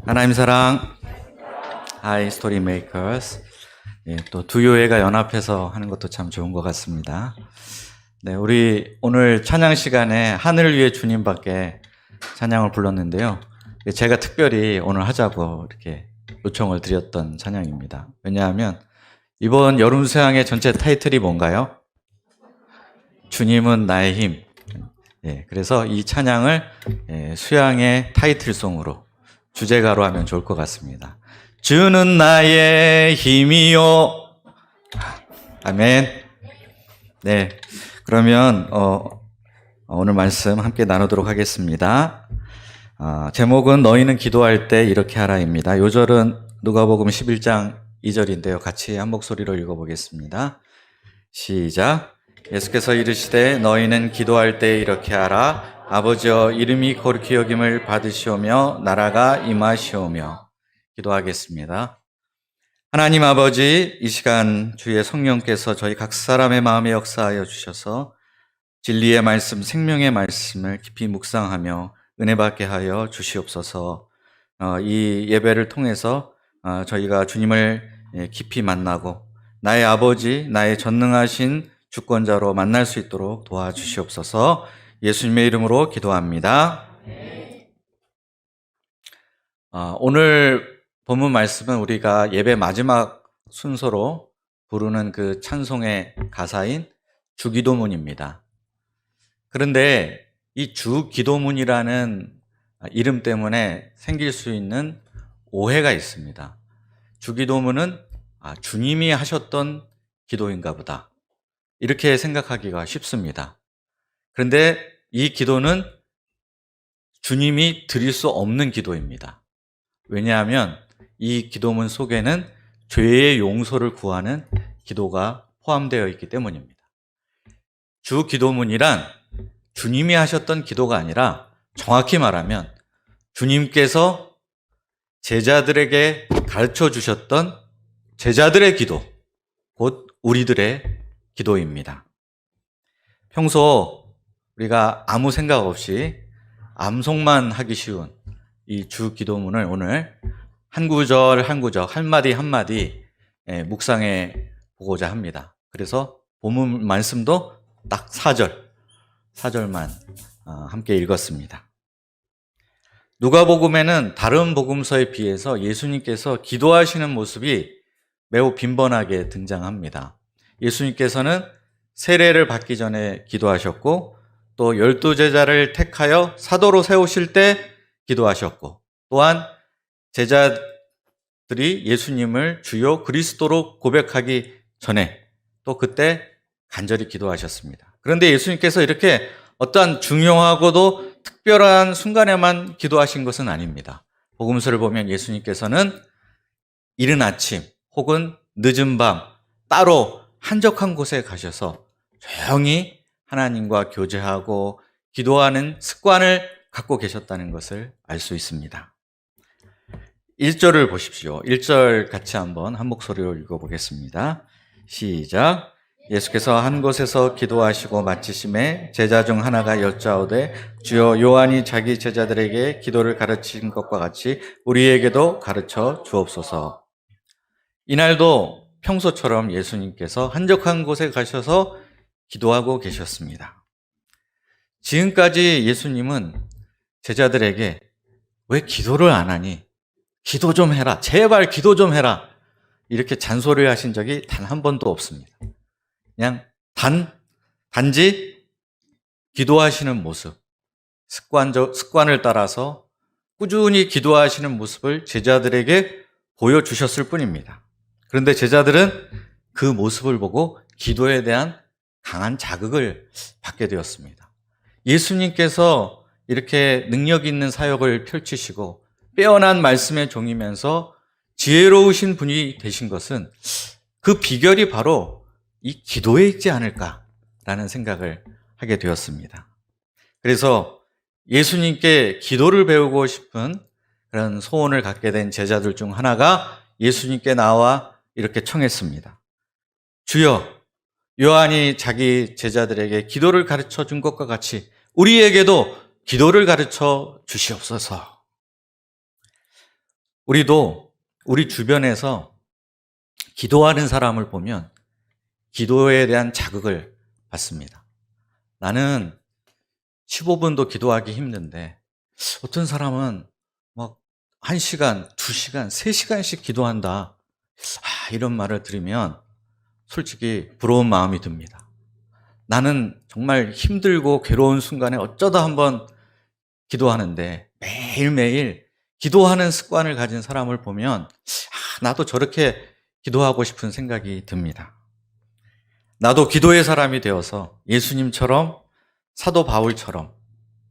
하나님 사랑, 하이 스토리 메이커스. 또 두 교회가 연합해서 하는 것도 참 좋은 것 같습니다. 네, 우리 오늘 찬양 시간에 하늘을 위해 주님밖에 찬양을 불렀는데요. 제가 특별히 오늘 하자고 이렇게 요청을 드렸던 찬양입니다. 왜냐하면 이번 여름 수양의 전체 타이틀이 뭔가요? 주님은 나의 힘. 그래서 이 찬양을 수양의 타이틀송으로 주제가로 하면 좋을 것 같습니다. 주는 나의 힘이요. 아멘. 네, 그러면 오늘 말씀 함께 나누도록 하겠습니다. 제목은 너희는 기도할 때 이렇게 하라입니다. 요절은 누가복음 11장 2절인데요. 같이 한 목소리로 읽어보겠습니다. 시작. 예수께서 이르시되 너희는 기도할 때 이렇게 하라. 아버지여 이름이 거룩히 여김을 받으시오며 나라가 임하시오며. 기도하겠습니다. 하나님 아버지, 이 시간 주의 성령께서 저희 각 사람의 마음에 역사하여 주셔서 진리의 말씀, 생명의 말씀을 깊이 묵상하며 은혜 받게 하여 주시옵소서. 이 예배를 통해서 저희가 주님을 깊이 만나고 나의 아버지, 나의 전능하신 주권자로 만날 수 있도록 도와주시옵소서. 예수님의 이름으로 기도합니다. 오늘 본문 말씀은 우리가 예배 마지막 순서로 부르는 그 찬송의 가사인 주기도문입니다. 그런데 이 주기도문이라는 이름 때문에 생길 수 있는 오해가 있습니다. 주기도문은 주님이 하셨던 기도인가 보다, 이렇게 생각하기가 쉽습니다. 그런데 이 기도는 주님이 드릴 수 없는 기도입니다. 왜냐하면 이 기도문 속에는 죄의 용서를 구하는 기도가 포함되어 있기 때문입니다. 주 기도문이란 주님이 하셨던 기도가 아니라 정확히 말하면 주님께서 제자들에게 가르쳐 주셨던 제자들의 기도, 곧 우리들의 기도입니다. 평소 우리가 아무 생각 없이 암송만 하기 쉬운 이 주 기도문을 오늘 한 구절 한 구절, 한마디 한마디 묵상해 보고자 합니다. 그래서 본문 말씀도 딱 4절만 함께 읽었습니다. 누가복음에는 다른 복음서에 비해서 예수님께서 기도하시는 모습이 매우 빈번하게 등장합니다. 예수님께서는 세례를 받기 전에 기도하셨고, 또 12제자를 택하여 사도로 세우실 때 기도하셨고, 또한 제자들이 예수님을 주요 그리스도로 고백하기 전에 또 그때 간절히 기도하셨습니다. 그런데 예수님께서 이렇게 어떠한 중요하고도 특별한 순간에만 기도하신 것은 아닙니다. 복음서를 보면 예수님께서는 이른 아침 혹은 늦은 밤 따로 한적한 곳에 가셔서 조용히 하나님과 교제하고 기도하는 습관을 갖고 계셨다는 것을 알 수 있습니다. 1절을 보십시오. 1절 같이 한번 한 목소리로 읽어보겠습니다. 시작. 예수께서 한 곳에서 기도하시고 마치심에 제자 중 하나가 여짜오되 주여 요한이 자기 제자들에게 기도를 가르친 것과 같이 우리에게도 가르쳐 주옵소서. 이날도 평소처럼 예수님께서 한적한 곳에 가셔서 기도하고 계셨습니다. 지금까지 예수님은 제자들에게 왜 기도를 안 하니? 기도 좀 해라. 제발 기도 좀 해라. 이렇게 잔소리를 하신 적이 단 한 번도 없습니다. 그냥 단지 기도하시는 모습, 습관을 따라서 꾸준히 기도하시는 모습을 제자들에게 보여주셨을 뿐입니다. 그런데 제자들은 그 모습을 보고 기도에 대한 강한 자극을 받게 되었습니다. 예수님께서 이렇게 능력 있는 사역을 펼치시고 빼어난 말씀의 종이면서 지혜로우신 분이 되신 것은 그 비결이 바로 이 기도에 있지 않을까라는 생각을 하게 되었습니다. 그래서 예수님께 기도를 배우고 싶은 그런 소원을 갖게 된 제자들 중 하나가 예수님께 나와 이렇게 청했습니다. 주여, 요한이 자기 제자들에게 기도를 가르쳐 준 것과 같이 우리에게도 기도를 가르쳐 주시옵소서. 우리도 우리 주변에서 기도하는 사람을 보면 기도에 대한 자극을 받습니다. 나는 15분도 기도하기 힘든데 어떤 사람은 막 1시간, 2시간, 3시간씩 기도한다. 이런 말을 들으면 솔직히 부러운 마음이 듭니다. 나는 정말 힘들고 괴로운 순간에 어쩌다 한번 기도하는데 매일매일 기도하는 습관을 가진 사람을 보면 나도 저렇게 기도하고 싶은 생각이 듭니다. 나도 기도의 사람이 되어서 예수님처럼 사도 바울처럼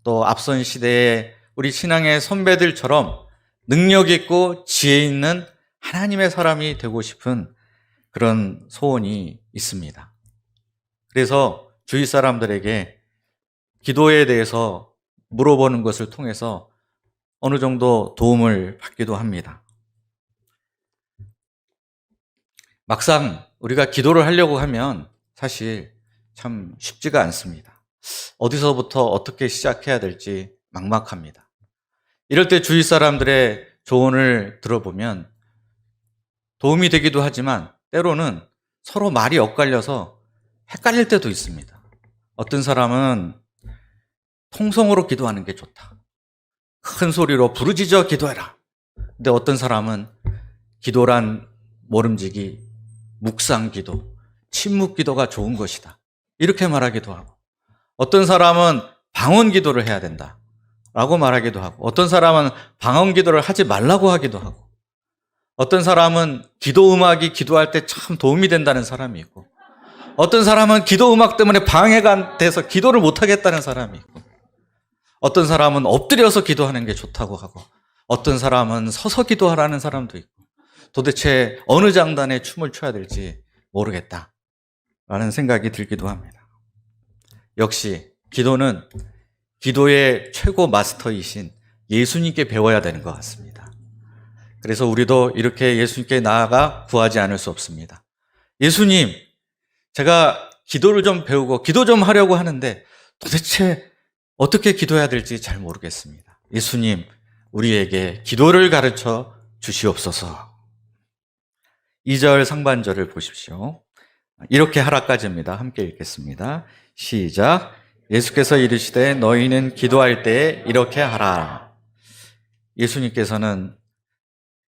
또 앞선 시대의 우리 신앙의 선배들처럼 능력 있고 지혜 있는 하나님의 사람이 되고 싶은 그런 소원이 있습니다. 그래서 주위 사람들에게 기도에 대해서 물어보는 것을 통해서 어느 정도 도움을 받기도 합니다. 막상 우리가 기도를 하려고 하면 사실 참 쉽지가 않습니다. 어디서부터 어떻게 시작해야 될지 막막합니다. 이럴 때 주위 사람들의 조언을 들어보면 도움이 되기도 하지만 때로는 서로 말이 엇갈려서 헷갈릴 때도 있습니다. 어떤 사람은 통성으로 기도하는 게 좋다. 큰 소리로 부르짖어 기도해라. 근데 어떤 사람은 기도란 모름지기, 묵상 기도, 침묵 기도가 좋은 것이다. 이렇게 말하기도 하고, 어떤 사람은 방언 기도를 해야 된다. 라고 말하기도 하고, 어떤 사람은 방언 기도를 하지 말라고 하기도 하고, 어떤 사람은 기도 음악이 기도할 때 참 도움이 된다는 사람이 있고, 어떤 사람은 기도 음악 때문에 방해가 돼서 기도를 못 하겠다는 사람이 있고, 어떤 사람은 엎드려서 기도하는 게 좋다고 하고, 어떤 사람은 서서 기도하라는 사람도 있고, 도대체 어느 장단에 춤을 춰야 될지 모르겠다라는 생각이 들기도 합니다. 역시 기도는 기도의 최고 마스터이신 예수님께 배워야 되는 것 같습니다. 그래서 우리도 이렇게 예수님께 나아가 구하지 않을 수 없습니다. 예수님, 제가 기도를 좀 배우고 기도 좀 하려고 하는데 도대체 어떻게 기도해야 될지 잘 모르겠습니다. 예수님, 우리에게 기도를 가르쳐 주시옵소서. 2절 상반절을 보십시오. 이렇게 하라까지입니다. 함께 읽겠습니다. 시작. 예수께서 이르시되 너희는 기도할 때에 이렇게 하라. 예수님께서는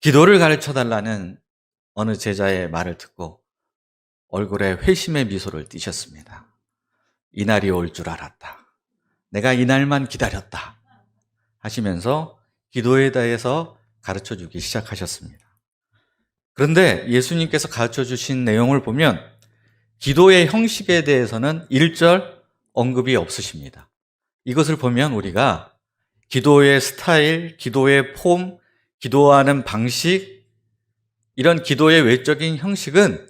기도를 가르쳐 달라는 어느 제자의 말을 듣고 얼굴에 회심의 미소를 띠셨습니다. 이날이 올 줄 알았다. 내가 이날만 기다렸다. 하시면서 기도에 대해서 가르쳐 주기 시작하셨습니다. 그런데 예수님께서 가르쳐 주신 내용을 보면 기도의 형식에 대해서는 1절 언급이 없으십니다. 이것을 보면 우리가 기도의 스타일, 기도의 폼, 기도하는 방식, 이런 기도의 외적인 형식은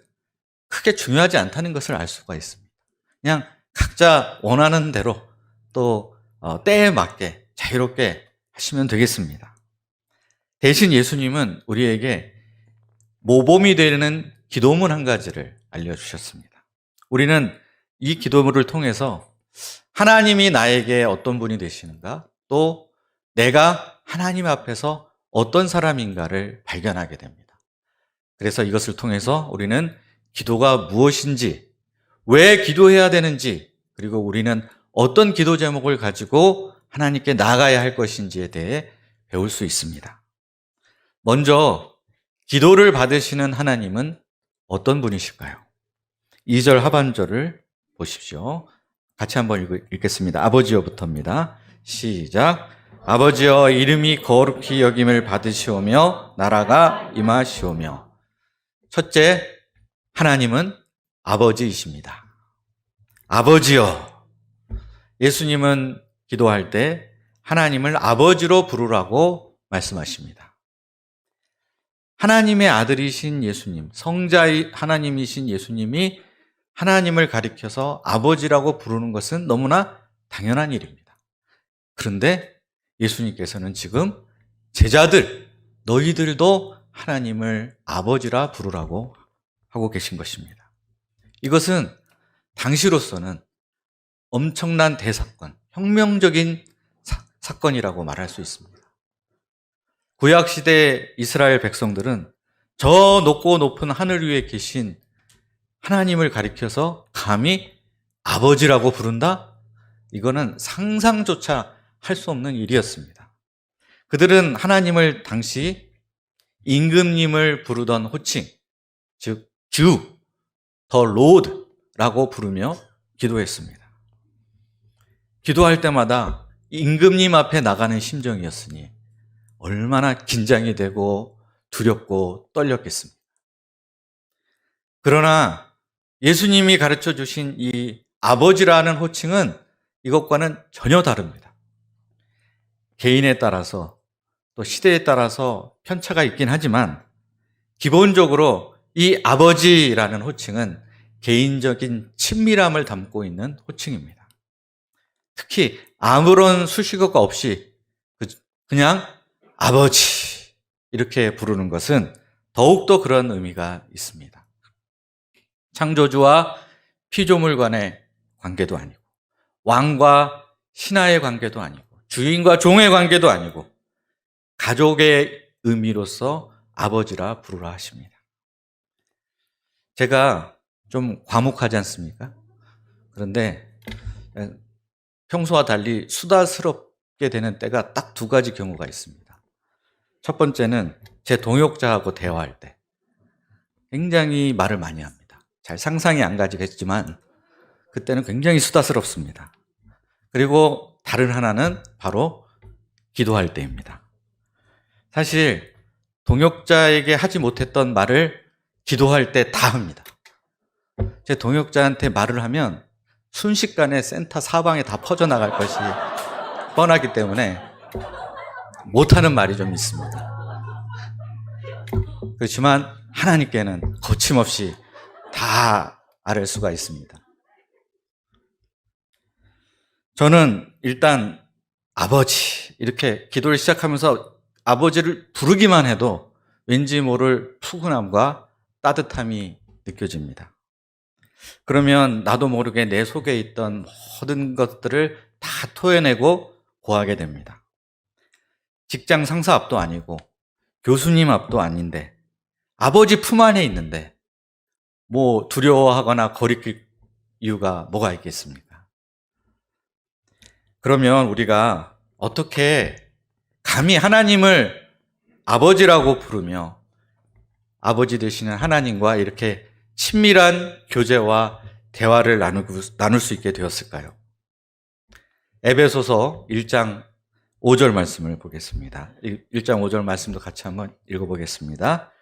크게 중요하지 않다는 것을 알 수가 있습니다. 그냥 각자 원하는 대로 또 때에 맞게 자유롭게 하시면 되겠습니다. 대신 예수님은 우리에게 모범이 되는 기도문 한 가지를 알려주셨습니다. 우리는 이 기도문을 통해서 하나님이 나에게 어떤 분이 되시는가, 또 내가 하나님 앞에서 어떤 사람인가를 발견하게 됩니다. 그래서 이것을 통해서 우리는 기도가 무엇인지, 왜 기도해야 되는지, 그리고 우리는 어떤 기도 제목을 가지고 하나님께 나아가야 할 것인지에 대해 배울 수 있습니다. 먼저 기도를 받으시는 하나님은 어떤 분이실까요? 2절 하반절을 보십시오. 같이 한번 읽겠습니다. 아버지여부터입니다. 시작. 아버지여, 이름이 거룩히 여김을 받으시오며 나라가 임하시오며. 첫째, 하나님은 아버지이십니다. 아버지여. 예수님은 기도할 때 하나님을 아버지로 부르라고 말씀하십니다. 하나님의 아들이신 예수님, 성자의 하나님이신 예수님이 하나님을 가리켜서 아버지라고 부르는 것은 너무나 당연한 일입니다. 그런데 예수님께서는 지금 제자들, 너희들도 하나님을 아버지라 부르라고 하고 계신 것입니다. 이것은 당시로서는 엄청난 대사건, 혁명적인 사건이라고 말할 수 있습니다. 구약시대 이스라엘 백성들은 저 높고 높은 하늘 위에 계신 하나님을 가리켜서 감히 아버지라고 부른다? 이거는 상상조차 할 수 없는 일이었습니다. 그들은 하나님을 당시 임금님을 부르던 호칭, 즉 주, 더 로드라고 부르며 기도했습니다. 기도할 때마다 임금님 앞에 나가는 심정이었으니 얼마나 긴장이 되고 두렵고 떨렸겠습니까? 그러나 예수님이 가르쳐 주신 이 아버지라는 호칭은 이것과는 전혀 다릅니다. 개인에 따라서 또 시대에 따라서 편차가 있긴 하지만 기본적으로 이 아버지라는 호칭은 개인적인 친밀함을 담고 있는 호칭입니다. 특히 아무런 수식어가 없이 그냥 아버지 이렇게 부르는 것은 더욱더 그런 의미가 있습니다. 창조주와 피조물 간의 관계도 아니고 왕과 신하의 관계도 아니고 주인과 종의 관계도 아니고 가족의 의미로서 아버지라 부르라 하십니다. 제가 좀 과묵하지 않습니까? 그런데 평소와 달리 수다스럽게 되는 때가 딱 두 가지 경우가 있습니다. 첫 번째는 제 동역자하고 대화할 때 굉장히 말을 많이 합니다. 잘 상상이 안 가지겠지만 그때는 굉장히 수다스럽습니다. 그리고 다른 하나는 바로 기도할 때입니다. 사실 동역자에게 하지 못했던 말을 기도할 때 다 합니다. 제 동역자한테 말을 하면 순식간에 센터 사방에 다 퍼져나갈 것이 뻔하기 때문에 못하는 말이 좀 있습니다. 그렇지만 하나님께는 거침없이 다 아뢰 수가 있습니다. 저는 일단 아버지 이렇게 기도를 시작하면서 아버지를 부르기만 해도 왠지 모를 푸근함과 따뜻함이 느껴집니다. 그러면 나도 모르게 내 속에 있던 모든 것들을 다 토해내고 고하게 됩니다. 직장 상사 앞도 아니고 교수님 앞도 아닌데 아버지 품 안에 있는데 뭐 두려워하거나 거리낄 이유가 뭐가 있겠습니까? 그러면 우리가 어떻게 감히 하나님을 아버지라고 부르며 아버지 되시는 하나님과 이렇게 친밀한 교제와 대화를 나눌 수 있게 되었을까요? 에베소서 1장 5절 말씀을 보겠습니다. 1장 5절 말씀도 같이 한번 읽어보겠습니다.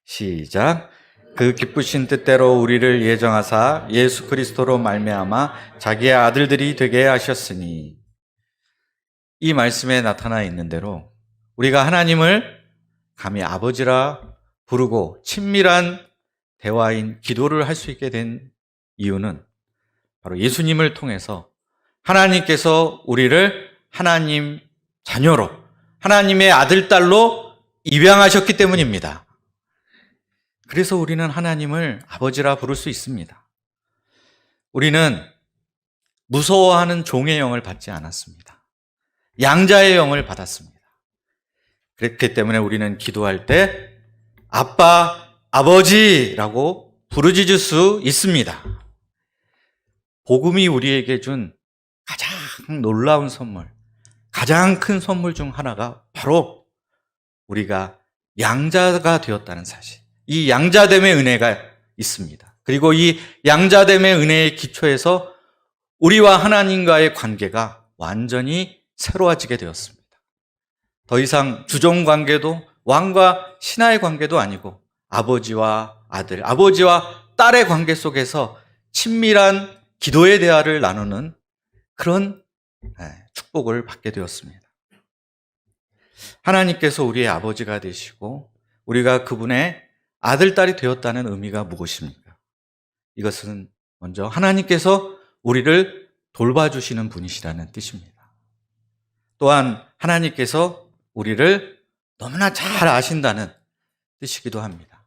시작. 그 기쁘신 뜻대로 우리를 예정하사 예수 그리스도로 말미암아 자기의 아들들이 되게 하셨으니, 이 말씀에 나타나 있는 대로 우리가 하나님을 감히 아버지라 부르고 친밀한 대화인 기도를 할 수 있게 된 이유는 바로 예수님을 통해서 하나님께서 우리를 하나님 자녀로, 하나님의 아들, 딸로 입양하셨기 때문입니다. 그래서 우리는 하나님을 아버지라 부를 수 있습니다. 우리는 무서워하는 종의 영을 받지 않았습니다. 양자의 영을 받았습니다. 그렇기 때문에 우리는 기도할 때 아빠, 아버지라고 부르짖을 수 있습니다. 복음이 우리에게 준 가장 놀라운 선물, 가장 큰 선물 중 하나가 바로 우리가 양자가 되었다는 사실, 이 양자됨의 은혜가 있습니다. 그리고 이 양자됨의 은혜의 기초에서 우리와 하나님과의 관계가 완전히 새로워지게 되었습니다. 더 이상 주종 관계도 왕과 신하의 관계도 아니고 아버지와 아들, 아버지와 딸의 관계 속에서 친밀한 기도의 대화를 나누는 그런 축복을 받게 되었습니다. 하나님께서 우리의 아버지가 되시고 우리가 그분의 아들, 딸이 되었다는 의미가 무엇입니까? 이것은 먼저 하나님께서 우리를 돌봐주시는 분이시라는 뜻입니다. 또한 하나님께서 우리를 너무나 잘 아신다는 뜻이기도 합니다.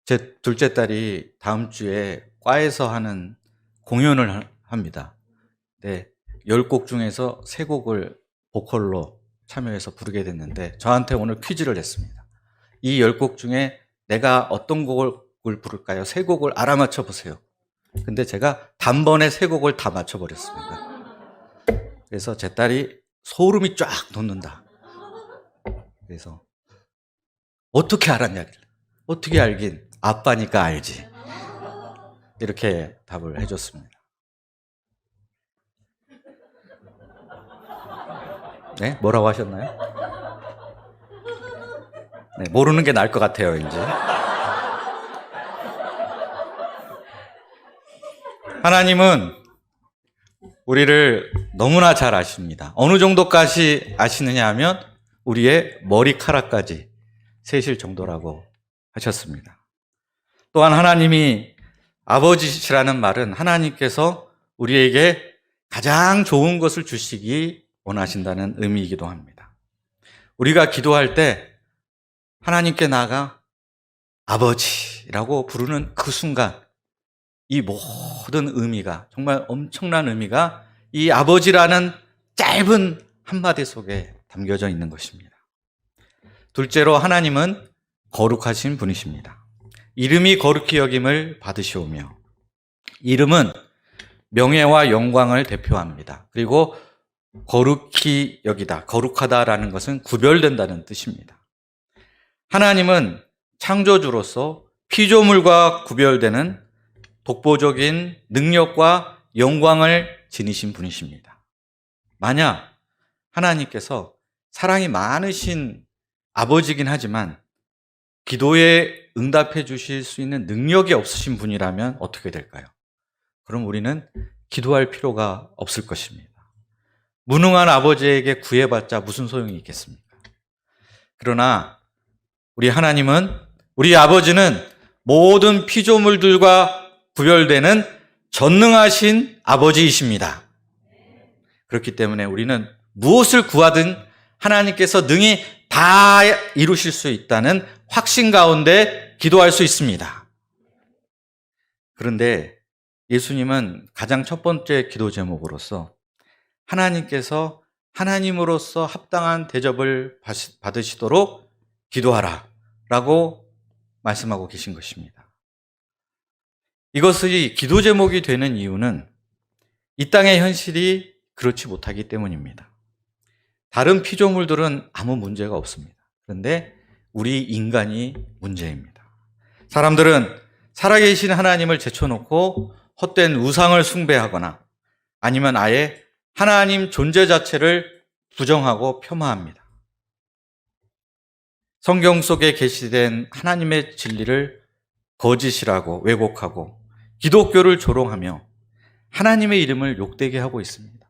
제 둘째 딸이 다음 주에 과에서 하는 공연을 합니다. 네, 10곡 중에서 3곡을 보컬로 참여해서 부르게 됐는데 저한테 오늘 퀴즈를 냈습니다. 이 10곡 중에 내가 어떤 곡을 부를까요? 3곡을 알아맞혀 보세요. 근데 제가 단번에 3곡을 다 맞춰버렸습니다. 그래서 제 딸이 소름이 쫙 돋는다. 그래서 어떻게 알았냐길래, 어떻게 알긴, 아빠니까 알지. 이렇게 답을 해줬습니다. 네? 뭐라고 하셨나요? 네, 모르는 게 나을 것 같아요, 이제. 하나님은 우리를 너무나 잘 아십니다. 어느 정도까지 아시느냐 하면 우리의 머리카락까지 세실 정도라고 하셨습니다. 또한 하나님이 아버지시라는 말은 하나님께서 우리에게 가장 좋은 것을 주시기 원하신다는 의미이기도 합니다. 우리가 기도할 때 하나님께 나아가 아버지라고 부르는 그 순간 이 모든 의미가, 정말 엄청난 의미가 이 아버지라는 짧은 한마디 속에 담겨져 있는 것입니다. 둘째로 하나님은 거룩하신 분이십니다. 이름이 거룩히 여김을 받으시오며, 이름은 명예와 영광을 대표합니다. 그리고 거룩히 여기다, 거룩하다라는 것은 구별된다는 뜻입니다. 하나님은 창조주로서 피조물과 구별되는 독보적인 능력과 영광을 지니신 분이십니다. 만약 하나님께서 사랑이 많으신 아버지긴 하지만 기도에 응답해 주실 수 있는 능력이 없으신 분이라면 어떻게 될까요? 그럼 우리는 기도할 필요가 없을 것입니다. 무능한 아버지에게 구해봤자 무슨 소용이 있겠습니까? 그러나 우리 하나님은, 우리 아버지는 모든 피조물들과 구별되는 전능하신 아버지이십니다. 그렇기 때문에 우리는 무엇을 구하든 하나님께서 능히 다 이루실 수 있다는 확신 가운데 기도할 수 있습니다. 그런데 예수님은 가장 첫 번째 기도 제목으로서 하나님께서 하나님으로서 합당한 대접을 받으시도록 기도하라 라고 말씀하고 계신 것입니다. 이것이 기도 제목이 되는 이유는 이 땅의 현실이 그렇지 못하기 때문입니다. 다른 피조물들은 아무 문제가 없습니다. 그런데 우리 인간이 문제입니다. 사람들은 살아계신 하나님을 제쳐놓고 헛된 우상을 숭배하거나 아니면 아예 하나님 존재 자체를 부정하고 폄하합니다. 성경 속에 게시된 하나님의 진리를 거짓이라고 왜곡하고 기독교를 조롱하며 하나님의 이름을 욕되게 하고 있습니다.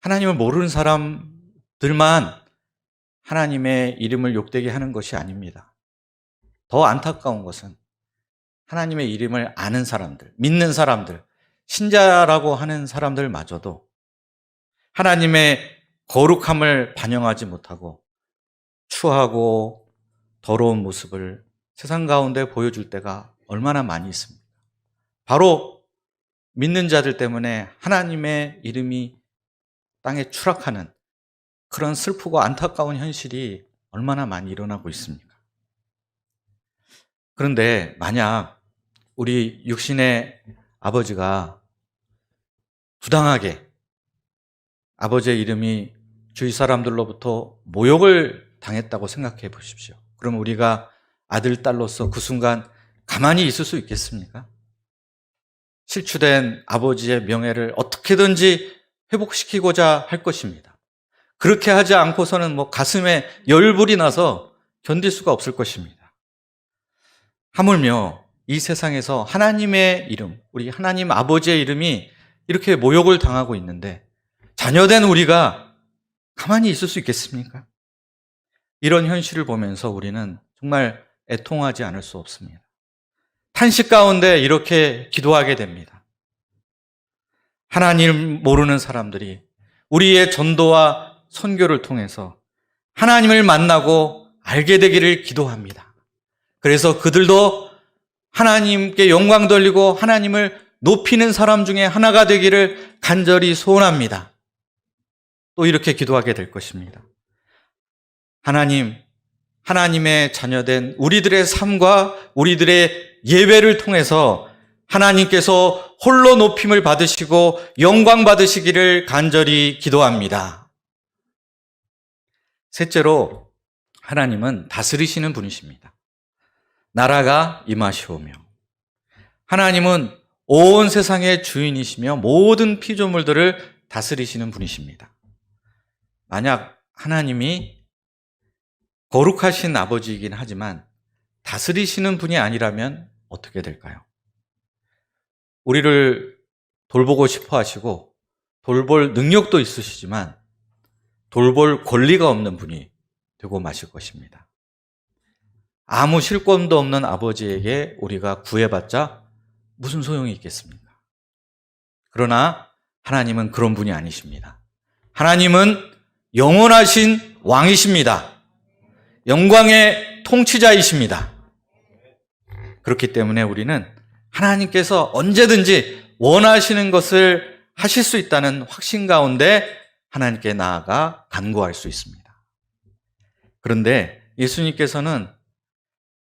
하나님을 모르는 사람들만 하나님의 이름을 욕되게 하는 것이 아닙니다. 더 안타까운 것은 하나님의 이름을 아는 사람들, 믿는 사람들, 신자라고 하는 사람들마저도 하나님의 거룩함을 반영하지 못하고 추하고 더러운 모습을 세상 가운데 보여줄 때가 얼마나 많이 있습니까? 바로 믿는 자들 때문에 하나님의 이름이 땅에 추락하는 그런 슬프고 안타까운 현실이 얼마나 많이 일어나고 있습니까? 그런데 만약 우리 육신의 아버지가 부당하게 아버지의 이름이 주위 사람들로부터 모욕을 당했다고 생각해 보십시오. 그럼 우리가 아들, 딸로서 그 순간 가만히 있을 수 있겠습니까? 실추된 아버지의 명예를 어떻게든지 회복시키고자 할 것입니다. 그렇게 하지 않고서는 가슴에 열불이 나서 견딜 수가 없을 것입니다. 하물며 이 세상에서 하나님의 이름, 우리 하나님 아버지의 이름이 이렇게 모욕을 당하고 있는데 자녀된 우리가 가만히 있을 수 있겠습니까? 이런 현실을 보면서 우리는 정말 애통하지 않을 수 없습니다. 탄식 가운데 이렇게 기도하게 됩니다. 하나님 모르는 사람들이 우리의 전도와 선교를 통해서 하나님을 만나고 알게 되기를 기도합니다. 그래서 그들도 하나님께 영광 돌리고 하나님을 높이는 사람 중에 하나가 되기를 간절히 소원합니다. 또 이렇게 기도하게 될 것입니다. 하나님, 하나님의 자녀된 우리들의 삶과 우리들의 예배를 통해서 하나님께서 홀로 높임을 받으시고 영광 받으시기를 간절히 기도합니다. 셋째로, 하나님은 다스리시는 분이십니다. 나라가 임하시오며, 하나님은 온 세상의 주인이시며 모든 피조물들을 다스리시는 분이십니다. 만약 하나님이 거룩하신 아버지이긴 하지만 다스리시는 분이 아니라면 어떻게 될까요? 우리를 돌보고 싶어 하시고 돌볼 능력도 있으시지만 돌볼 권리가 없는 분이 되고 마실 것입니다. 아무 실권도 없는 아버지에게 우리가 구해봤자 무슨 소용이 있겠습니까? 그러나 하나님은 그런 분이 아니십니다. 하나님은 영원하신 왕이십니다. 영광의 통치자이십니다. 그렇기 때문에 우리는 하나님께서 언제든지 원하시는 것을 하실 수 있다는 확신 가운데 하나님께 나아가 간구할 수 있습니다. 그런데 예수님께서는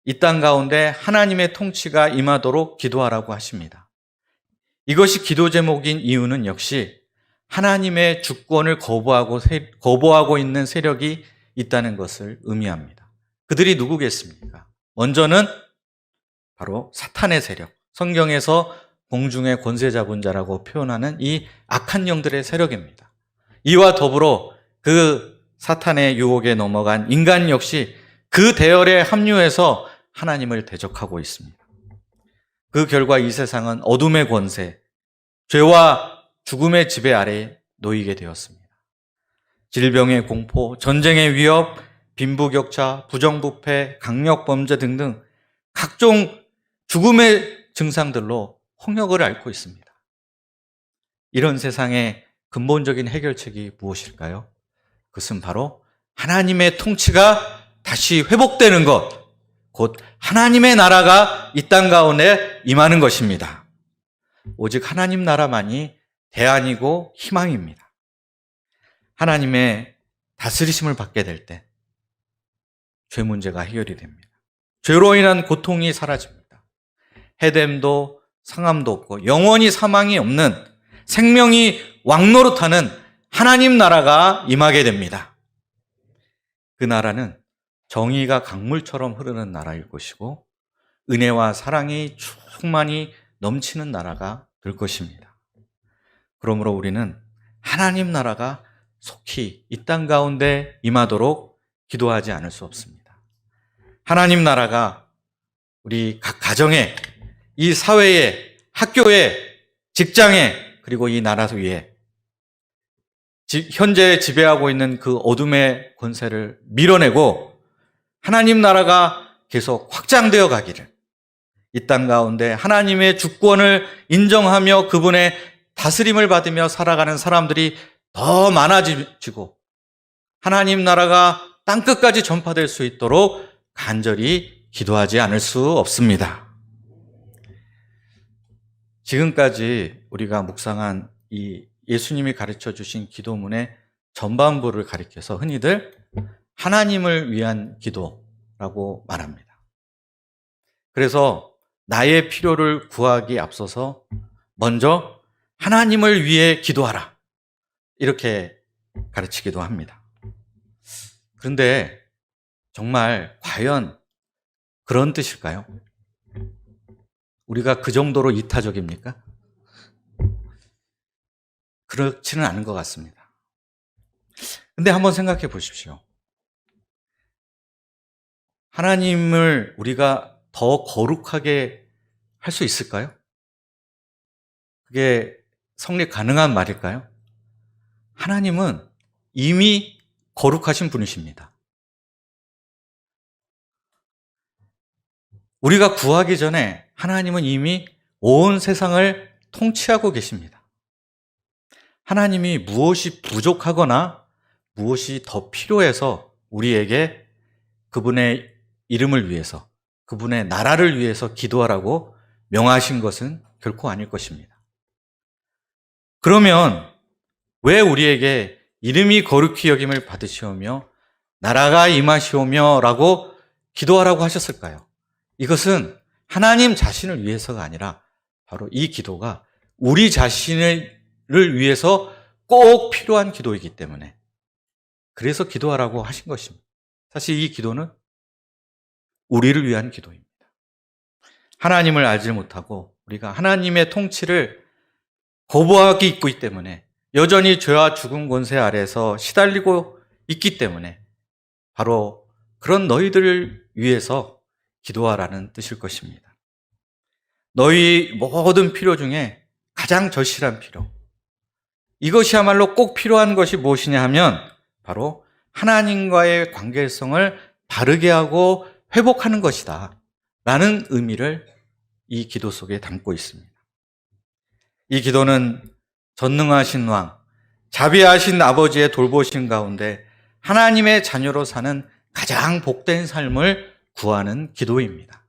이 땅 가운데 하나님의 통치가 임하도록 기도하라고 하십니다. 이것이 기도 제목인 이유는 역시 하나님의 주권을 거부하고 있는 세력이 있다는 것을 의미합니다. 그들이 누구겠습니까? 먼저는 바로 사탄의 세력, 성경에서 공중의 권세 잡은 자라고 표현하는 이 악한 영들의 세력입니다. 이와 더불어 그 사탄의 유혹에 넘어간 인간 역시 그 대열에 합류해서 하나님을 대적하고 있습니다. 그 결과 이 세상은 어둠의 권세, 죄와 죽음의 지배 아래에 놓이게 되었습니다. 질병의 공포, 전쟁의 위협, 빈부격차, 부정부패, 강력범죄 등등 각종 죽음의 증상들로 홍역을 앓고 있습니다. 이런 세상의 근본적인 해결책이 무엇일까요? 그것은 바로 하나님의 통치가 다시 회복되는 것, 곧 하나님의 나라가 이 땅 가운데 임하는 것입니다. 오직 하나님 나라만이 대안이고 희망입니다. 하나님의 다스리심을 받게 될 때 죄 문제가 해결이 됩니다. 죄로 인한 고통이 사라집니다. 해됨도 상함도 없고 영원히 사망이 없는 생명이 왕노릇하는 하나님 나라가 임하게 됩니다. 그 나라는 정의가 강물처럼 흐르는 나라일 것이고 은혜와 사랑이 충만히 넘치는 나라가 될 것입니다. 그러므로 우리는 하나님 나라가 속히 이 땅 가운데 임하도록 기도하지 않을 수 없습니다. 하나님 나라가 우리 각 가정에, 이 사회에, 학교에, 직장에, 그리고 이 나라 위에 현재 지배하고 있는 그 어둠의 권세를 밀어내고 하나님 나라가 계속 확장되어 가기를, 이 땅 가운데 하나님의 주권을 인정하며 그분의 다스림을 받으며 살아가는 사람들이 더 많아지고 하나님 나라가 땅끝까지 전파될 수 있도록 간절히 기도하지 않을 수 없습니다. 지금까지 우리가 묵상한 이 예수님이 가르쳐 주신 기도문의 전반부를 가리켜서 흔히들 하나님을 위한 기도라고 말합니다. 그래서 나의 필요를 구하기 앞서서 먼저 하나님을 위해 기도하라, 이렇게 가르치기도 합니다. 그런데 정말 과연 그런 뜻일까요? 우리가 그 정도로 이타적입니까? 그렇지는 않은 것 같습니다. 근데 한번 생각해 보십시오. 하나님을 우리가 더 거룩하게 할 수 있을까요? 그게 성립 가능한 말일까요? 하나님은 이미 거룩하신 분이십니다. 우리가 구하기 전에 하나님은 이미 온 세상을 통치하고 계십니다. 하나님이 무엇이 부족하거나 무엇이 더 필요해서 우리에게 그분의 이름을 위해서, 그분의 나라를 위해서 기도하라고 명하신 것은 결코 아닐 것입니다. 그러면 왜 우리에게 이름이 거룩히 여김을 받으시오며 나라가 임하시오며 라고 기도하라고 하셨을까요? 이것은 하나님 자신을 위해서가 아니라 바로 이 기도가 우리 자신을 위해서 꼭 필요한 기도이기 때문에 그래서 기도하라고 하신 것입니다. 사실 이 기도는 우리를 위한 기도입니다. 하나님을 알지 못하고 우리가 하나님의 통치를 거부하고 있기 때문에 여전히 죄와 죽음 권세 아래에서 시달리고 있기 때문에 바로 그런 너희들을 위해서 기도하라는 뜻일 것입니다. 너희 모든 필요 중에 가장 절실한 필요, 이것이야말로 꼭 필요한 것이 무엇이냐 하면 바로 하나님과의 관계성을 바르게 하고 회복하는 것이다 라는 의미를 이 기도 속에 담고 있습니다. 이 기도는 전능하신 왕, 자비하신 아버지의 돌보심 가운데 하나님의 자녀로 사는 가장 복된 삶을 구하는 기도입니다.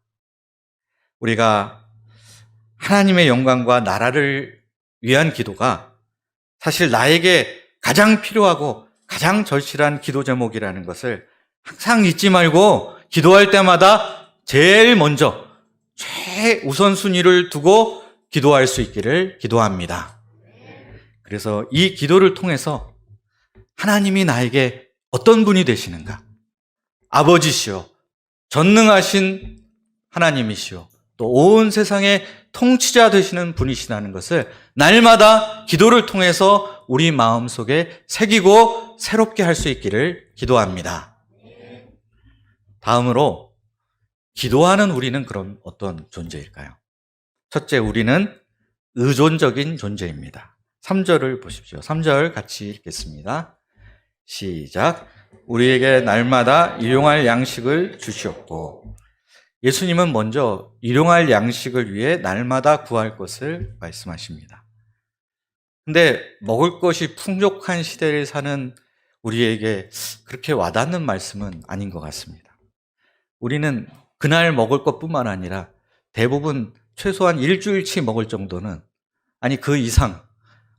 우리가 하나님의 영광과 나라를 위한 기도가 사실 나에게 가장 필요하고 가장 절실한 기도 제목이라는 것을 항상 잊지 말고 기도할 때마다 제일 먼저 최우선순위를 두고 기도할 수 있기를 기도합니다. 그래서 이 기도를 통해서 하나님이 나에게 어떤 분이 되시는가? 아버지시오, 전능하신 하나님이시오, 또 온 세상의 통치자 되시는 분이시라는 것을 날마다 기도를 통해서 우리 마음속에 새기고 새롭게 할 수 있기를 기도합니다. 다음으로 기도하는 우리는 그럼 어떤 존재일까요? 첫째, 우리는 의존적인 존재입니다. 3절을 보십시오. 3절 같이 읽겠습니다. 시작. 우리에게 날마다 일용할 양식을 주시옵고. 예수님은 먼저 일용할 양식을 위해 날마다 구할 것을 말씀하십니다. 근데 먹을 것이 풍족한 시대를 사는 우리에게 그렇게 와닿는 말씀은 아닌 것 같습니다. 우리는 그날 먹을 것뿐만 아니라 대부분 최소한 일주일치 먹을 정도는, 아니 그 이상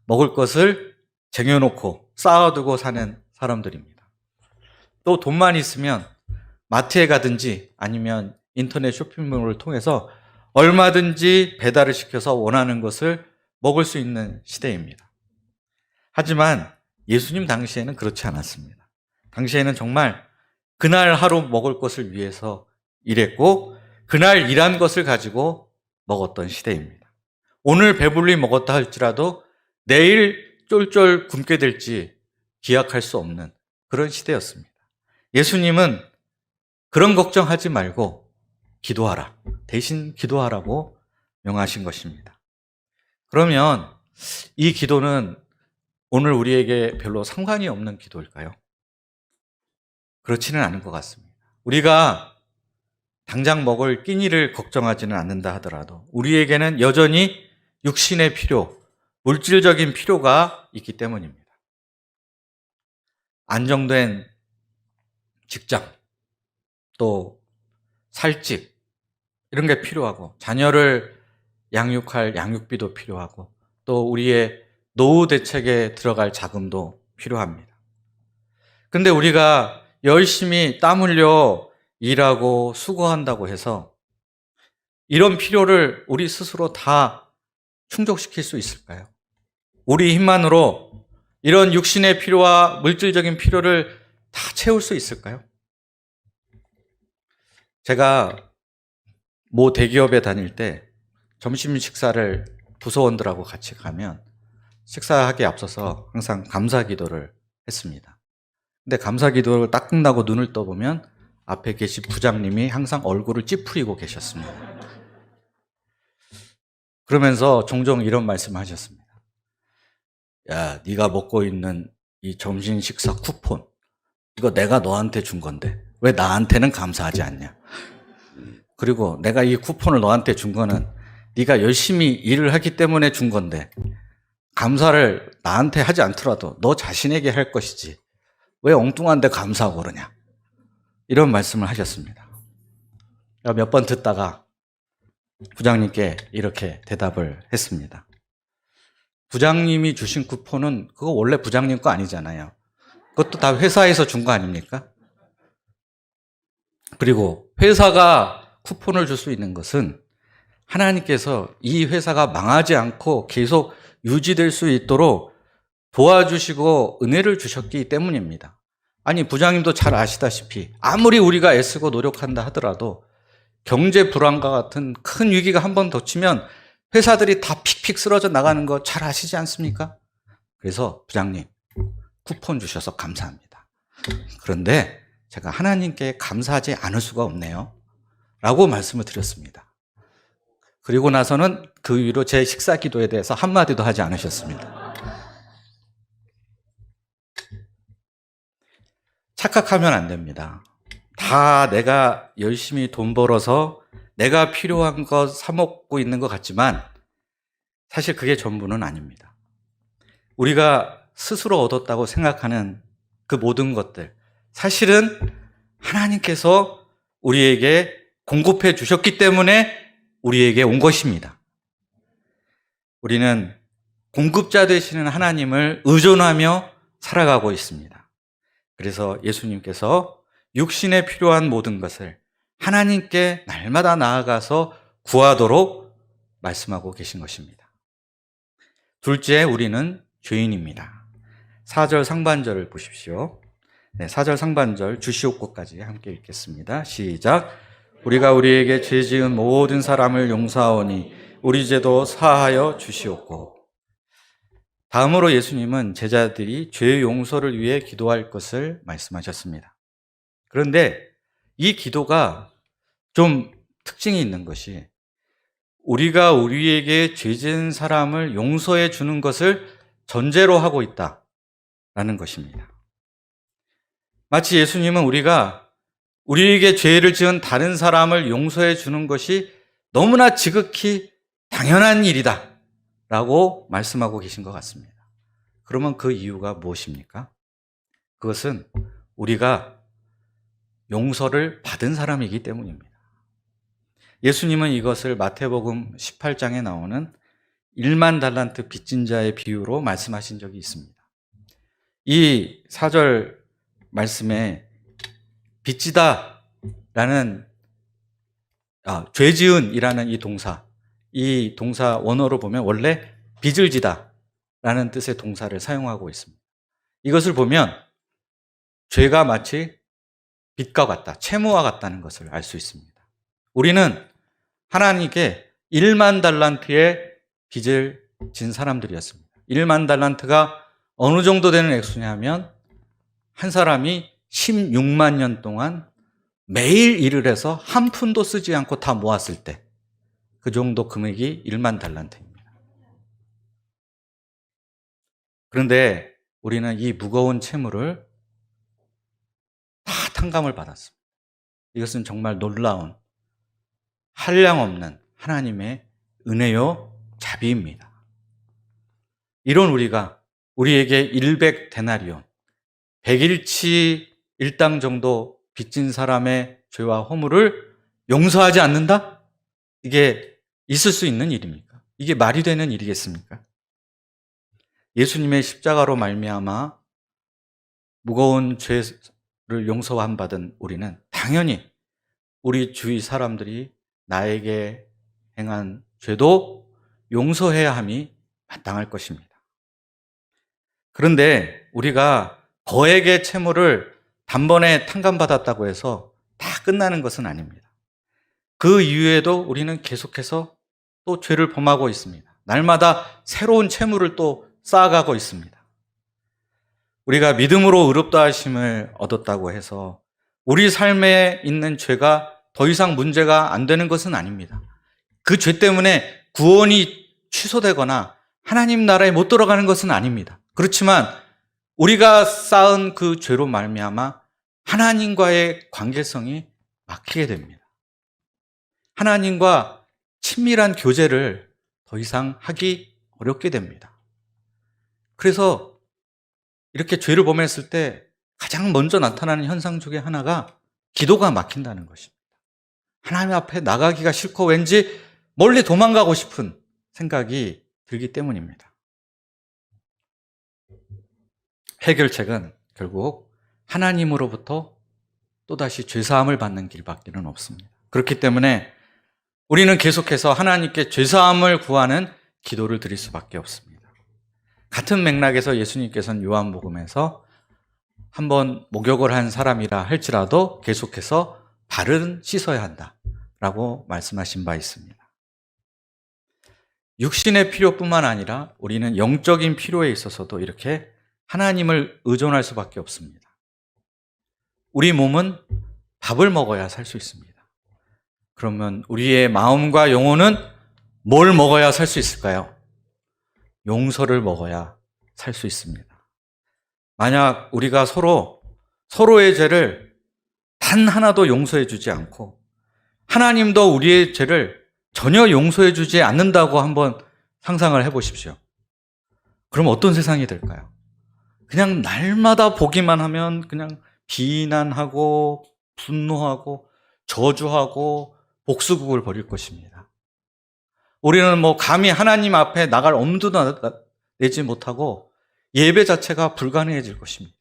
먹을 것을 쟁여놓고 쌓아두고 사는 사람들입니다. 또 돈만 있으면 마트에 가든지 아니면 인터넷 쇼핑몰을 통해서 얼마든지 배달을 시켜서 원하는 것을 먹을 수 있는 시대입니다. 하지만 예수님 당시에는 그렇지 않았습니다. 당시에는 정말 그날 하루 먹을 것을 위해서 일했고 그날 일한 것을 가지고 먹었던 시대입니다. 오늘 배불리 먹었다 할지라도 내일 쫄쫄 굶게 될지 기약할 수 없는 그런 시대였습니다. 예수님은 그런 걱정하지 말고 기도하라, 대신 기도하라고 명하신 것입니다. 그러면 이 기도는 오늘 우리에게 별로 상관이 없는 기도일까요? 그렇지는 않은 것 같습니다. 우리가 당장 먹을 끼니를 걱정하지는 않는다 하더라도 우리에게는 여전히 육신의 필요, 물질적인 필요가 있기 때문입니다. 안정된 직장, 또 살집, 이런 게 필요하고 자녀를 양육할 양육비도 필요하고 또 우리의 노후 대책에 들어갈 자금도 필요합니다. 근데 우리가 열심히 땀 흘려 일하고 수고한다고 해서 이런 필요를 우리 스스로 다 충족시킬 수 있을까요? 우리 힘만으로 이런 육신의 필요와 물질적인 필요를 다 채울 수 있을까요? 제가 모 대기업에 다닐 때 점심 식사를 부서원들하고 같이 가면 식사하기에 앞서서 항상 감사 기도를 했습니다. 근데 감사 기도를 딱 끝나고 눈을 떠보면 앞에 계신 부장님이 항상 얼굴을 찌푸리고 계셨습니다. 그러면서 종종 이런 말씀을 하셨습니다. 야, 네가 먹고 있는 이 점심 식사 쿠폰, 이거 내가 너한테 준 건데 왜 나한테는 감사하지 않냐? 그리고 내가 이 쿠폰을 너한테 준 거는 네가 열심히 일을 하기 때문에 준 건데 감사를 나한테 하지 않더라도 너 자신에게 할 것이지 왜 엉뚱한 데 감사하고 그러냐? 이런 말씀을 하셨습니다. 몇 번 듣다가 부장님께 이렇게 대답을 했습니다. 부장님이 주신 쿠폰은 그거 원래 부장님 거 아니잖아요. 그것도 다 회사에서 준 거 아닙니까? 그리고 회사가 쿠폰을 줄 수 있는 것은 하나님께서 이 회사가 망하지 않고 계속 유지될 수 있도록 도와주시고 은혜를 주셨기 때문입니다. 아니, 부장님도 잘 아시다시피 아무리 우리가 애쓰고 노력한다 하더라도 경제 불안과 같은 큰 위기가 한 번 덮치면 회사들이 다 픽픽 쓰러져 나가는 거 잘 아시지 않습니까? 그래서 부장님, 쿠폰 주셔서 감사합니다. 그런데 제가 하나님께 감사하지 않을 수가 없네요. 라고 말씀을 드렸습니다. 그리고 나서는 그 위로 제 식사 기도에 대해서 한마디도 하지 않으셨습니다. 착각하면 안 됩니다. 다 내가 열심히 돈 벌어서 내가 필요한 것 사먹고 있는 것 같지만 사실 그게 전부는 아닙니다. 우리가 스스로 얻었다고 생각하는 그 모든 것들, 사실은 하나님께서 우리에게 공급해 주셨기 때문에 우리에게 온 것입니다. 우리는 공급자 되시는 하나님을 의존하며 살아가고 있습니다. 그래서 예수님께서 육신에 필요한 모든 것을 하나님께 날마다 나아가서 구하도록 말씀하고 계신 것입니다. 둘째, 우리는 죄인입니다. 4절 상반절을 보십시오. 4절 상반절 주시옵고까지 함께 읽겠습니다. 시작. 우리가 우리에게 죄 지은 모든 사람을 용서하오니 우리 죄도 사하여 주시옵고. 다음으로 예수님은 제자들이 죄 용서를 위해 기도할 것을 말씀하셨습니다. 그런데 이 기도가 좀 특징이 있는 것이 우리가 우리에게 죄 지은 사람을 용서해 주는 것을 전제로 하고 있다라는 것입니다. 마치 예수님은 우리가 우리에게 죄를 지은 다른 사람을 용서해 주는 것이 너무나 지극히 당연한 일이다 라고 말씀하고 계신 것 같습니다. 그러면 그 이유가 무엇입니까? 그것은 우리가 용서를 받은 사람이기 때문입니다. 예수님은 이것을 마태복음 18장에 나오는 1만 달란트 빚진 자의 비유로 말씀하신 적이 있습니다. 이 4절 말씀에 빚지다라는 죄 지은이라는 이 동사 원어로 보면 원래 빚을 지다라는 뜻의 동사를 사용하고 있습니다. 이것을 보면 죄가 마치 빚과 같다, 채무와 같다는 것을 알 수 있습니다. 우리는 하나님께 1만 달란트의 빚을 진 사람들이었습니다. 1만 달란트가 어느 정도 되는 액수냐면 한 사람이 16만 년 동안 매일 일을 해서 한 푼도 쓰지 않고 다 모았을 때 그 정도 금액이 1만 달란트입니다. 그런데 우리는 이 무거운 채무를 다 탕감을 받았습니다. 이것은 정말 놀라운 한량없는 하나님의 은혜요 자비입니다. 이런 우리가 우리에게 100데나리온 100일치 일당 정도 빚진 사람의 죄와 허물을 용서하지 않는다? 이게 있을 수 있는 일입니까? 이게 말이 되는 일이겠습니까? 예수님의 십자가로 말미암아 무거운 죄를 용서함 받은 우리는 당연히 우리 주위 사람들이 나에게 행한 죄도 용서해야 함이 마땅할 것입니다. 그런데 우리가 거액의 채무를 단번에 탕감받았다고 해서 다 끝나는 것은 아닙니다. 그 이후에도 우리는 계속해서 또 죄를 범하고 있습니다. 날마다 새로운 채무를 또 쌓아가고 있습니다. 우리가 믿음으로 의롭다 하심을 얻었다고 해서 우리 삶에 있는 죄가 더 이상 문제가 안 되는 것은 아닙니다. 그 죄 때문에 구원이 취소되거나 하나님 나라에 못 들어가는 것은 아닙니다. 그렇지만 우리가 쌓은 그 죄로 말미암아 하나님과의 관계성이 막히게 됩니다. 하나님과 친밀한 교제를 더 이상 하기 어렵게 됩니다. 그래서 이렇게 죄를 범했을 때 가장 먼저 나타나는 현상 중에 하나가 기도가 막힌다는 것입니다. 하나님 앞에 나가기가 싫고 왠지 멀리 도망가고 싶은 생각이 들기 때문입니다. 해결책은 결국 하나님으로부터 또다시 죄사함을 받는 길밖에는 없습니다. 그렇기 때문에 우리는 계속해서 하나님께 죄사함을 구하는 기도를 드릴 수밖에 없습니다. 같은 맥락에서 예수님께서는 요한복음에서 한번 목욕을 한 사람이라 할지라도 계속해서 발은 씻어야 한다라고 말씀하신 바 있습니다. 육신의 필요뿐만 아니라 우리는 영적인 필요에 있어서도 이렇게 하나님을 의존할 수밖에 없습니다. 우리 몸은 밥을 먹어야 살 수 있습니다. 그러면 우리의 마음과 영혼은 뭘 먹어야 살 수 있을까요? 용서를 먹어야 살 수 있습니다. 만약 우리가 서로의 죄를 단 하나도 용서해 주지 않고 하나님도 우리의 죄를 전혀 용서해 주지 않는다고 한번 상상을 해 보십시오. 그럼 어떤 세상이 될까요? 그냥 날마다 보기만 하면 그냥 비난하고 분노하고 저주하고 복수국을 벌일 것입니다. 우리는 감히 하나님 앞에 나갈 엄두도 내지 못하고 예배 자체가 불가능해질 것입니다.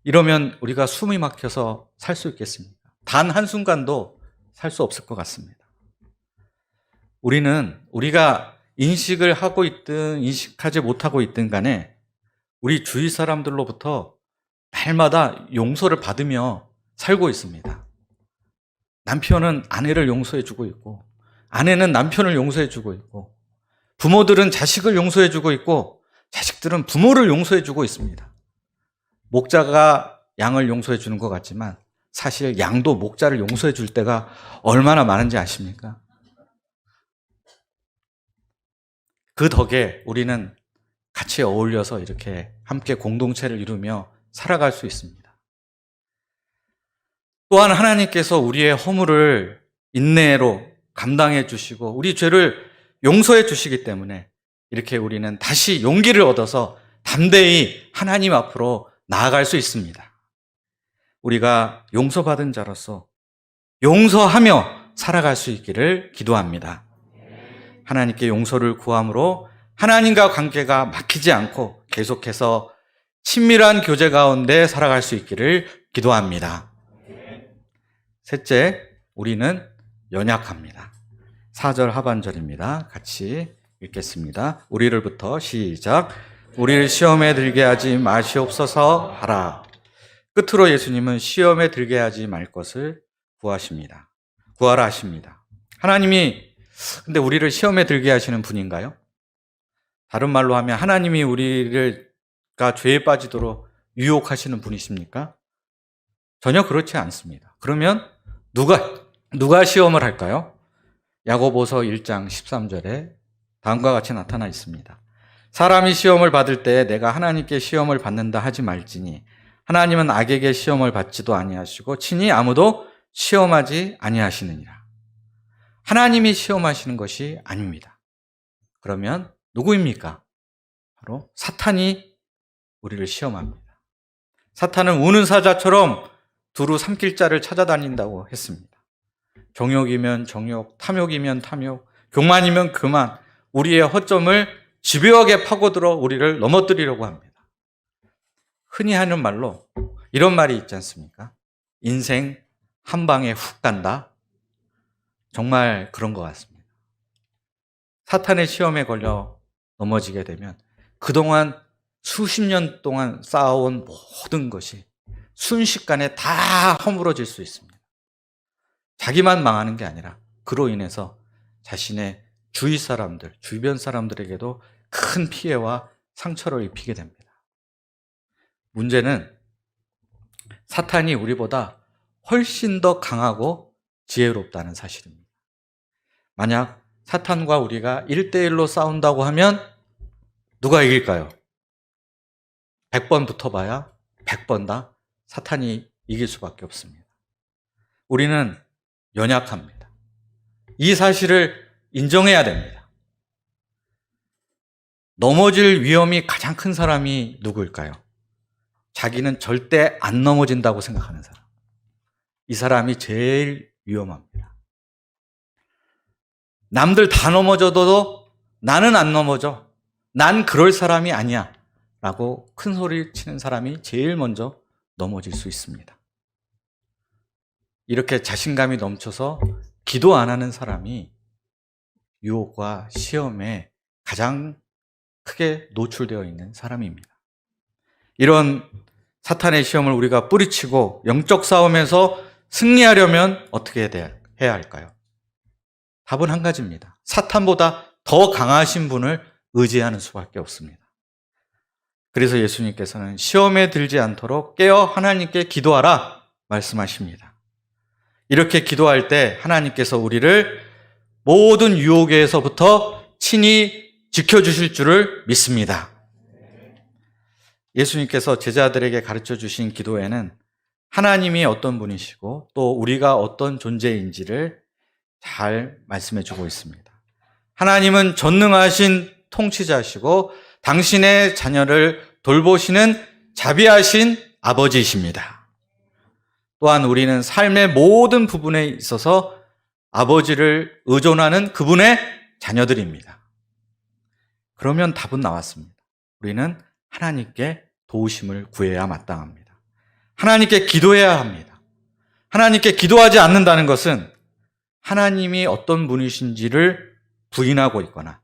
이러면 우리가 숨이 막혀서 살 수 있겠습니까? 단 한순간도 살 수 없을 것 같습니다. 우리가 인식을 하고 있든 인식하지 못하고 있든 간에 우리 주위 사람들로부터 날마다 용서를 받으며 살고 있습니다. 남편은 아내를 용서해 주고 있고 아내는 남편을 용서해 주고 있고 부모들은 자식을 용서해 주고 있고 자식들은 부모를 용서해 주고 있습니다. 목자가 양을 용서해 주는 것 같지만 사실 양도 목자를 용서해 줄 때가 얼마나 많은지 아십니까? 그 덕에 우리는 같이 어울려서 이렇게 함께 공동체를 이루며 살아갈 수 있습니다. 또한 하나님께서 우리의 허물을 인내로 감당해 주시고 우리 죄를 용서해 주시기 때문에 이렇게 우리는 다시 용기를 얻어서 담대히 하나님 앞으로 나아갈 수 있습니다. 우리가 용서받은 자로서 용서하며 살아갈 수 있기를 기도합니다. 하나님께 용서를 구함으로 하나님과 관계가 막히지 않고 계속해서 친밀한 교제 가운데 살아갈 수 있기를 기도합니다. 셋째, 우리는 연약합니다. 4절 하반절입니다. 같이 읽겠습니다. 우리를부터 시작. 우리를 시험에 들게 하지 마시옵소서 하라. 끝으로 예수님은 시험에 들게 하지 말 것을 구하라 하십니다. 하나님이 근데 우리를 시험에 들게 하시는 분인가요? 다른 말로 하면 하나님이 우리가 죄에 빠지도록 유혹하시는 분이십니까? 전혀 그렇지 않습니다. 그러면 누가 시험을 할까요? 야고보서 1장 13절에 다음과 같이 나타나 있습니다. 사람이 시험을 받을 때 내가 하나님께 시험을 받는다 하지 말지니 하나님은 악에게 시험을 받지도 아니하시고 친히 아무도 시험하지 아니하시느니라. 하나님이 시험하시는 것이 아닙니다. 그러면 누구입니까? 바로 사탄이 우리를 시험합니다. 사탄은 우는 사자처럼 두루 삼킬 자를 찾아다닌다고 했습니다. 정욕이면 정욕, 탐욕이면 탐욕, 교만이면 교만, 우리의 허점을 집요하게 파고들어 우리를 넘어뜨리려고 합니다. 흔히 하는 말로 이런 말이 있지 않습니까? 인생 한 방에 훅 간다. 정말 그런 것 같습니다. 사탄의 시험에 걸려 넘어지게 되면 그동안 수십 년 동안 쌓아온 모든 것이 순식간에 다 허물어질 수 있습니다. 자기만 망하는 게 아니라 그로 인해서 자신의 주위 사람들, 주변 사람들에게도 큰 피해와 상처를 입히게 됩니다. 문제는 사탄이 우리보다 훨씬 더 강하고 지혜롭다는 사실입니다. 만약 사탄과 우리가 1대1로 싸운다고 하면 누가 이길까요? 100번 붙어봐야 100번 다 사탄이 이길 수밖에 없습니다. 우리는 연약합니다. 이 사실을 인정해야 됩니다. 넘어질 위험이 가장 큰 사람이 누구일까요? 자기는 절대 안 넘어진다고 생각하는 사람. 이 사람이 제일 위험합니다. 남들 다 넘어져도 나는 안 넘어져. 난 그럴 사람이 아니야. 라고 큰 소리 치는 사람이 제일 먼저 넘어질 수 있습니다. 이렇게 자신감이 넘쳐서 기도 안 하는 사람이 유혹과 시험에 가장 크게 노출되어 있는 사람입니다. 이런 사탄의 시험을 우리가 뿌리치고 영적 싸움에서 승리하려면 어떻게 해야 할까요? 답은 한 가지입니다. 사탄보다 더 강하신 분을 의지하는 수밖에 없습니다. 그래서 예수님께서는 시험에 들지 않도록 깨어 하나님께 기도하라 말씀하십니다. 이렇게 기도할 때 하나님께서 우리를 모든 유혹에서부터 친히 지켜주실 줄을 믿습니다. 예수님께서 제자들에게 가르쳐 주신 기도에는 하나님이 어떤 분이시고 또 우리가 어떤 존재인지를 잘 말씀해 주고 있습니다. 하나님은 전능하신 통치자시고 당신의 자녀를 돌보시는 자비하신 아버지이십니다. 또한 우리는 삶의 모든 부분에 있어서 아버지를 의존하는 그분의 자녀들입니다. 그러면 답은 나왔습니다. 우리는 하나님께 도우심을 구해야 마땅합니다. 하나님께 기도해야 합니다. 하나님께 기도하지 않는다는 것은 하나님이 어떤 분이신지를 부인하고 있거나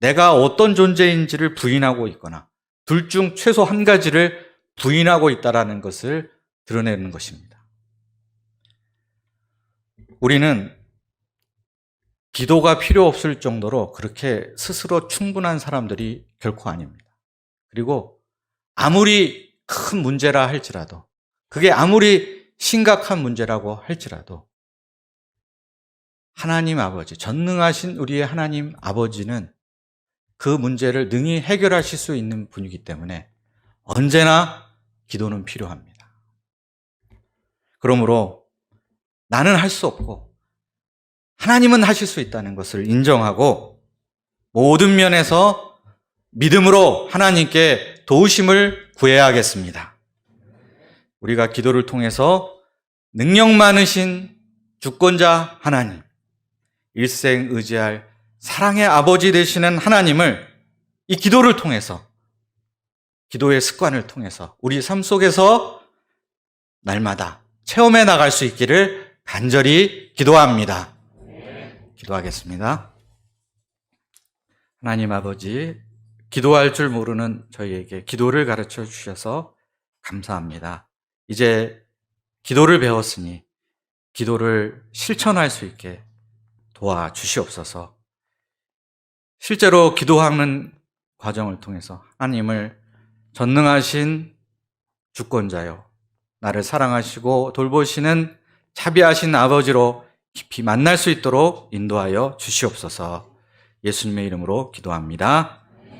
내가 어떤 존재인지를 부인하고 있거나 둘 중 최소 한 가지를 부인하고 있다는 것을 드러내는 것입니다. 우리는 기도가 필요 없을 정도로 그렇게 스스로 충분한 사람들이 결코 아닙니다. 그리고 아무리 큰 문제라 할지라도 그게 아무리 심각한 문제라고 할지라도 하나님 아버지, 전능하신 우리의 하나님 아버지는 그 문제를 능히 해결하실 수 있는 분이기 때문에 언제나 기도는 필요합니다. 그러므로 나는 할 수 없고 하나님은 하실 수 있다는 것을 인정하고 모든 면에서 믿음으로 하나님께 도우심을 구해야겠습니다. 우리가 기도를 통해서 능력 많으신 주권자 하나님, 일생 의지할 사랑의 아버지 되시는 하나님을 이 기도를 통해서, 기도의 습관을 통해서 우리 삶 속에서 날마다 체험해 나갈 수 있기를 간절히 기도합니다. 기도하겠습니다. 하나님 아버지, 기도할 줄 모르는 저희에게 기도를 가르쳐 주셔서 감사합니다. 이제 기도를 배웠으니 기도를 실천할 수 있게 도와주시옵소서. 실제로 기도하는 과정을 통해서 하나님을 전능하신 주권자요, 나를 사랑하시고 돌보시는 자비하신 아버지로 깊이 만날 수 있도록 인도하여 주시옵소서. 예수님의 이름으로 기도합니다.